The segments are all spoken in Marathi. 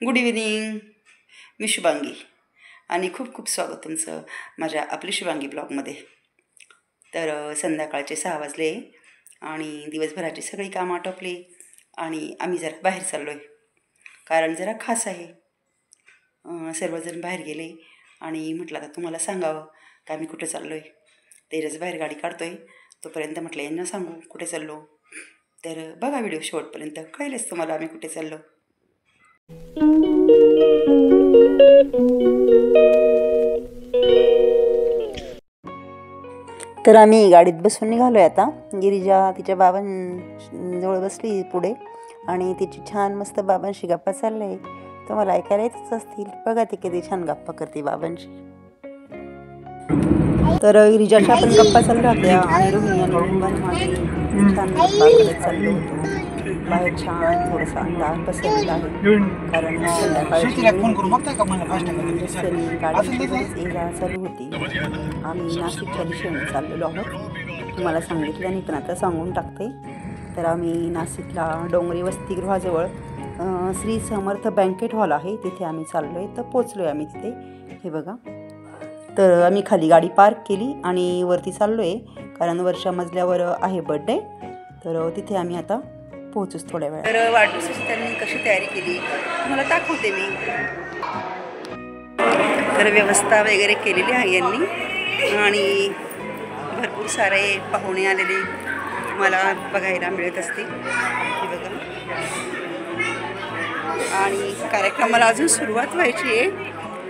Good evening. मी शुभांगी आणि खूप खूप स्वागत तुमचं माझ्या आपली शुभांगी ब्लॉगमध्ये. तर संध्याकाळचे 6 वाजले आणि दिवसभराची सगळी कामं आटोपली आणि आम्ही जरा बाहेर चाललो आहे. कारण जरा खास आहे. सर्वजण बाहेर गेले आणि म्हटलं आता तुम्हाला सांगावं का आम्ही कुठे चाललो आहे. तेरच बाहेर गाडी काढतो आहे. तोपर्यंत म्हटलं यांना सांगू कुठे चाललो. तर बघा व्हिडिओ शेवटपर्यंत, कळेलच तुम्हाला आम्ही कुठे चाललो. तर आम्ही गाडीत बसून निघालो आहे आता. गिरिजा तिच्या बाबांजवळ बसली पुढे आणि तिची छान मस्त बाबांशी गप्पा चालल्या आहे. तुम्हाला ऐकायला येतच असतील. बघा ती किती छान गप्पा करते बाबांशी. तर गिरिजाच्या पण गप्पा चालू राहत्या आणि रोहिणी आणि छान गप्पा करत चाललो होतो. बाहेर छान थोडंसं अंधार पसरलेला आहे कारण संध्याकाळची गाडी यायला चालू होती. आम्ही नाशिकच्या दिशेने चाललेलो आहोत. तुम्हाला सांगितलं नाही पण आता सांगून टाकते. तर आम्ही नाशिकला डोंगरी वसतिगृहाजवळ श्री समर्थ बँकेट हॉल आहे, तिथे आम्ही चाललो आहे. तर पोचलो आहे आम्ही तिथे. हे बघा. तर आम्ही खाली गाडी पार्क केली आणि वरती चाललो आहे कारण वरच्या मजल्यावर आहे बर्थडे. तर तिथे आम्ही आता पोहोचूच थोड्या वेळा. तर वाढदिवसाची त्यांनी कशी तयारी केली तुम्हाला दाखवते मी. तर व्यवस्था वगैरे केलेली आहे यांनी आणि भरपूर सारे पाहुणे आलेले मला बघायला मिळत असतील. हे बघा. आणि कार्यक्रमाला अजून सुरुवात व्हायची आहे.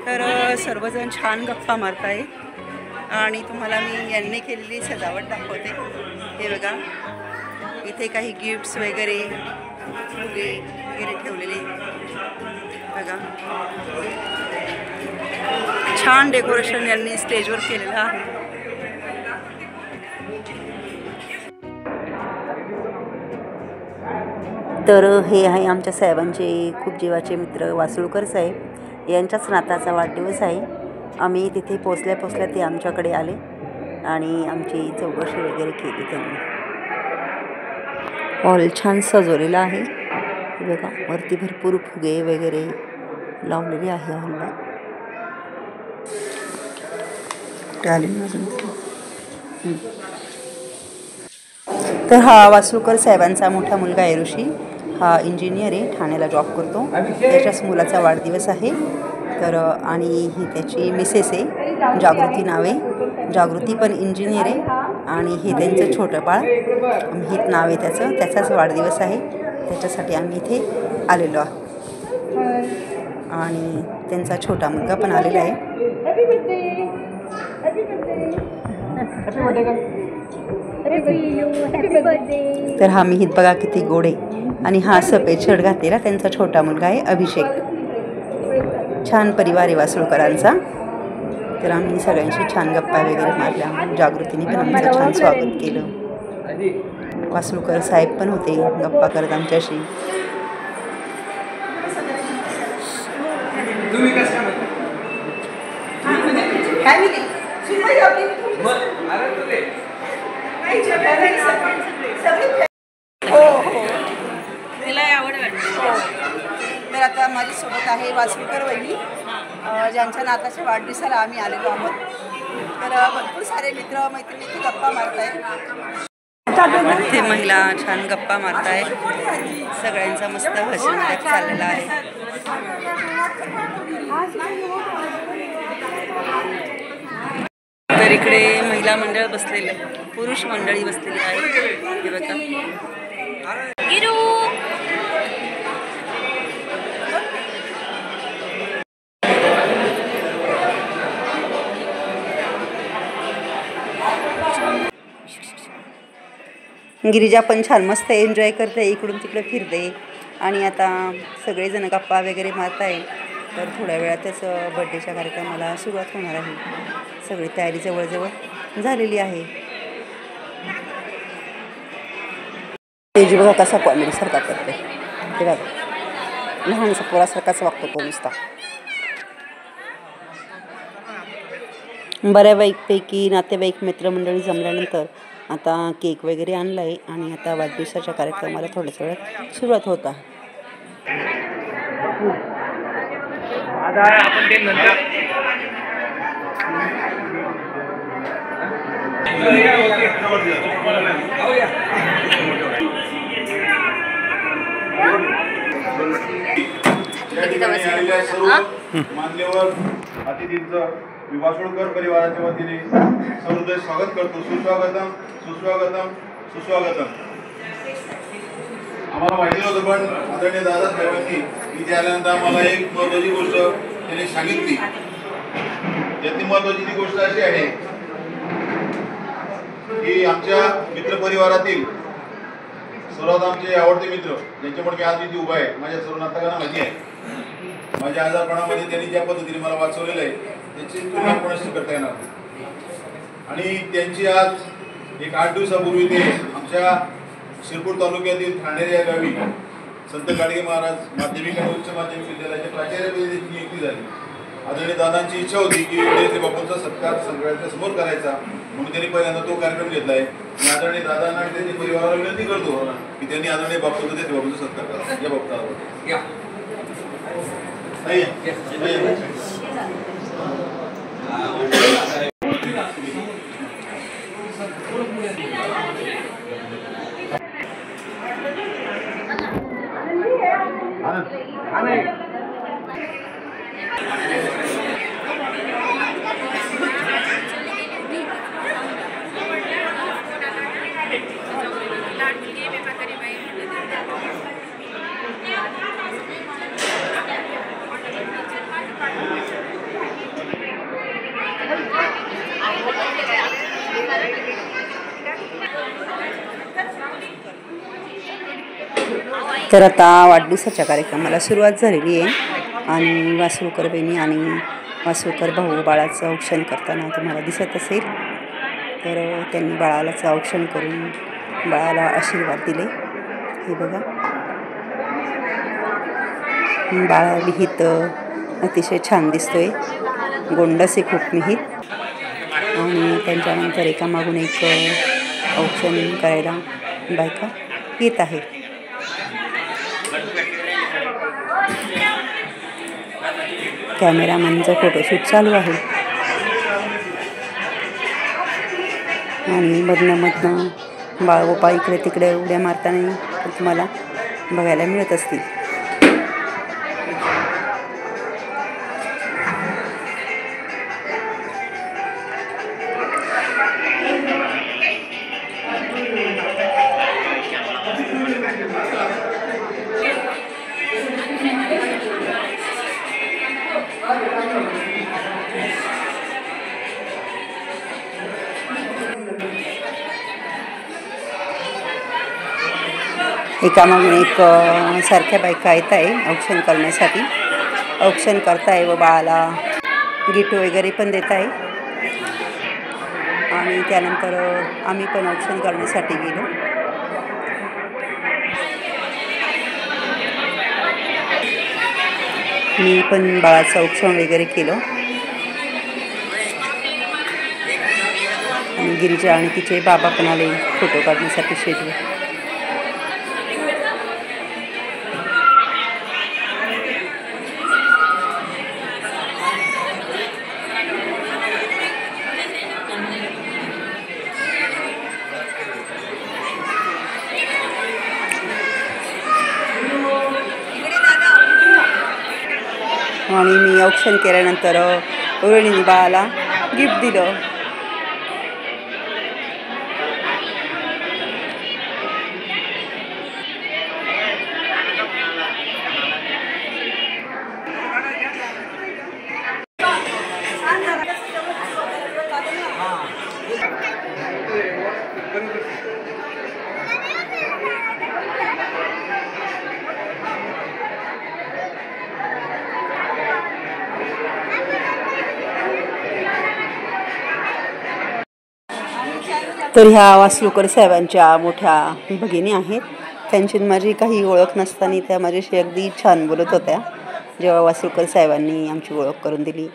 तर सर्वजण छान गप्पा मारत आहे आणि तुम्हाला मी यांनी केलेली सजावट दाखवते. हे बघा. इथे काही गिफ्ट्स वगैरे फुगे वगैरे ठेवलेले बघा. छान डेकोरेशन यांनी स्टेजवर केलेलं आहे. तर हे आहे आमच्या साहेबांचे खूप जीवाचे मित्र वासुळकर साहेब. यांच्याच नाताचा वाढदिवस आहे. आम्ही तिथे पोचल्या ते आमच्याकडे आले आणि आमची चौकशी वगैरे केली त्यांनी. हॉल छान सजवलेला आहे. बघा वरती भरपूर फुगे वगैरे लावलेले आहे हॉलला. तर हा वासुळकर साहेबांचा मोठा मुलगा आहे ऋषी. हा इंजिनियर आहे, ठाण्याला जॉब करतो. त्याच्याच मुलाचा वाढदिवस आहे. तर आणि ही त्याची मिसेस आहे, जागृती नाव आहे. जागृती पण इंजिनियर आहे आणि हे त्यांचं छोटं बाळ हित नाव आहे त्याचं. त्याचाच वाढदिवस आहे. त्याच्यासाठी आम्ही इथे आलेलो आहोत आणि त्यांचा छोटा मुलगा पण आलेला आहे. तर हा मिहित बघा किती गोड आहे आणि हा सफेद शर्ट घातलेला त्यांचा छोटा मुलगा आहे अभिषेक. छान परिवार आहे वासुळकरांचा. तर आम्ही सगळ्यांशी छान गप्पा वगैरे मारल्या. जागृतीने पण आमचं छान स्वागत केलं. वासुळकर साहेब पण होते गप्पा करत आमच्याशी. तर आता माझ्यासोबत आहे वासुळकर वहिनी, ज्यांच्या नाताच्या वाढदिवसाला आम्ही आलेलो आहोत. तर भरपूर सारे मित्र मैत्रिणी गप्पा मारत आहेत. इथे महिला छान गप्पा मारत आहेत. सगळ्यांचा मस्त हसी मजाक चाललेला आहे. तर इकडे महिला मंडळ बसलेलं आहे, पुरुष मंडळी बसलेली आहे. हे बघा. गिरिजा पण छान मस्त एन्जॉय करते, इकडून तिकडे फिरते आणि आता सगळेजण गप्पा वगैरे मारत आहे. तर थोड्या वेळातच बड्डेच्या कार्यक्रमाला सुरुवात होणार आहे. सगळी तयारी जवळजवळ झालेली आहे. तेज बघा कसा कॉमेडीसारखा करते. ते बघा लहानसा पोरासारखाच वागतो तो नुसता. बऱ्यापैकी नातेवाईक मित्रमंडळी जमल्यानंतर आता केक वगैरे आणला आहे आणि आता वाढदिवसाच्या कार्यक्रमाला थोड्याच वेळात सुरुवात होता. आता आपण ते नंतर मान्यवर अतिथींचं मी वासुळकर परिवाराच्या वतीने सर्वोदय स्वागत करतो. सुस्वागतम सुस्वागतम सुस्वागतम. आम्हाला माहिती नव्हतं, पण आदरणीय दादासाहेबांनी इथे आल्यानंतर आम्हाला एक महत्त्वाची गोष्ट त्यांनी सांगितली. यातली महत्त्वाची ती गोष्ट अशी आहे की आमच्या मित्रपरिवारातील सर्वात आमचे आवडते मित्र ज्यांच्यामुळे मी आज इथे उभा आहे, माझ्या सर्व नातकांना माहिती आहे. माझ्या आजारपणामध्ये त्यांनी ज्या पद्धतीने मला वाचवलेलं आहे त्याची तुलना कोणाशी करता येणार. आणि त्यांची आज एक 8 दिवसापूर्वी ते आमच्या शिरपूर तालुक्यातील ठाणेर या गावी संत गाडगे महाराज माध्यमिक आणि उच्च माध्यमिक विद्यालयाच्या प्राचार्यपदी त्यांची नियुक्ती झाली. आदरणीय दादांची इच्छा होती की विद्यार्थी बापूंचा सत्कार सगळ्यांच्या समोर करायचा, म्हणून त्यांनी पहिल्यांदा तो कार्यक्रम घेतला आहे. मी आदरणीय दादांना आणि त्यांच्या परिवाराला विनंती करतो की त्यांनी आदरणीय बापूंचा देशे बापूंचा सत्कार करा. या बाबतीत तर आता वाढदिवसाच्या कार्यक्रमाला सुरुवात झालेली आहे आणि वासुळकर बहिणी आणि वासुळकर भाऊ बाळाचं औक्षण करताना तुम्हाला दिसत असेल. तर त्यांनी बाळालाचं औक्षण करून बाळाला आशीर्वाद दिले. हे बघा, बाळा विहित अतिशय छान दिसतोय, गोंडसे खूप मिहित. आणि त्यांच्यानंतर एकामागून एक औक्षण करायला बायका येत आहे. कॅमेरामॅनचं फोटोशूट चालू आहे आणि मधनं बाळगोपाळ इकडे तिकडे उड्या मारताना तुम्हाला बघायला मिळत असतील. एकामागून एक सारख्या बायका येत आहे औक्षण करण्यासाठी. औक्षण करताय व बाळाला गिफ्ट वगैरे पण देत आहे. आणि त्यानंतर आम्ही पण औक्षण करण्यासाठी गेलो. मी पण बाळाचं औक्षण वगैरे केलं. आणि गिरिजा आणि तिचे बाबा पण आले फोटो काढण्यासाठी शेडले. आणि मी औक्षण केल्यानंतर रोहिणीने बाळाला गिफ्ट दिलं. तर ह्या वासुळकर साहेबांच्या मोठ्या भगिनी आहेत. त्यांची माझी काही ओळख नसताना त्या माझ्याशी अगदी छान बोलत होत्या. जेव्हा वासुळकर साहेबांनी आमची ओळख करून दिली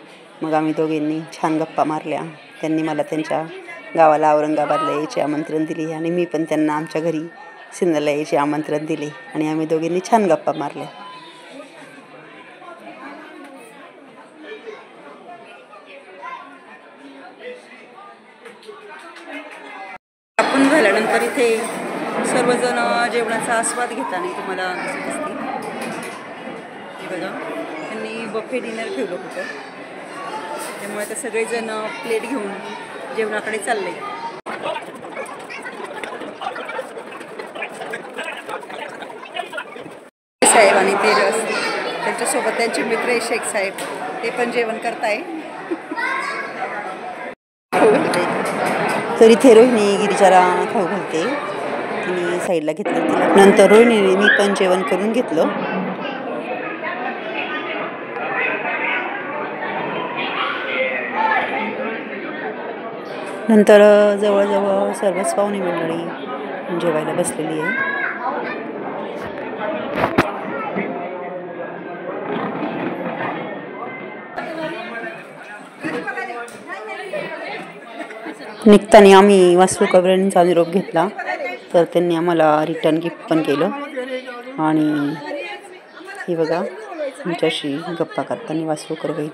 मग आम्ही दोघींनी छान गप्पा मारल्या. त्यांनी मला त्यांच्या गावाला औरंगाबादला यायचे आमंत्रण दिले आणि मी पण त्यांना आमच्या घरी सिन्नरला यायचे आमंत्रण दिले आणि आम्ही दोघींनी छान गप्पा मारल्या. झाल्यानंतर इथे सर्वजण जेवणाचा आस्वाद घेताना तुम्हाला दिसत असतील. हे बघा, त्यांनी बफे डिनर ठेवलं होतं, त्यामुळे आता सगळेजण प्लेट घेऊन जेवणाकडे चालले. साहेब आणि ते त्यांच्यासोबत त्यांचे मित्र शेख साहेब ते पण जेवण करताय. तर इथे रोहिणी गिरिजाला खाऊ घालते. तिने साईडला घेतलं तिला. नंतर रोहिणीने मी पण जेवण करून घेतलं. नंतर जवळजवळ सर्वच पाहुणे मंडळी जेवायला बसलेली आहे. निघताना आम्ही वासुकवरांचा निरोप घेतला, तर त्यांनी आम्हाला रिटर्न गिफ्ट पण केलं. आणि हे बघा, आमच्याशी गप्पा करताना वासुकर बाई.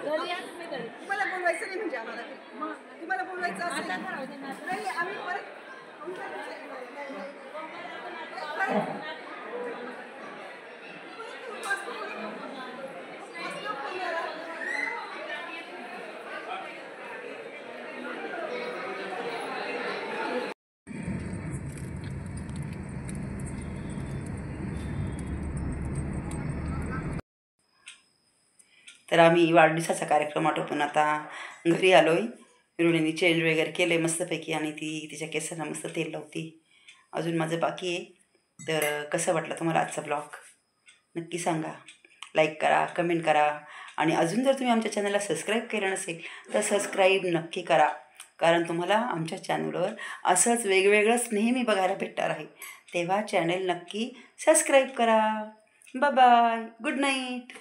तर आम्ही वाढदिवसाचा कार्यक्रम आटोपून आता घरी आलो आहे. रोहिणीने चेंज वगैरे केलं आहे मस्तपैकी आणि ती तिच्या केसांना मस्त तेल लावती. अजून माझं बाकी आहे. तर कसं वाटलं तुम्हाला आजचा ब्लॉग नक्की सांगा. लाईक करा, कमेंट करा. आणि अजून जर तुम्ही आमच्या चॅनलला सबस्क्राईब केलं नसेल तर सबस्क्राईब नक्की करा, कारण तुम्हाला आमच्या चॅनलवर असंच वेगवेगळंच नेहमी बघायला भेटणार आहे. तेव्हा चॅनल नक्की सबस्क्राईब करा. Bye bye. Good night.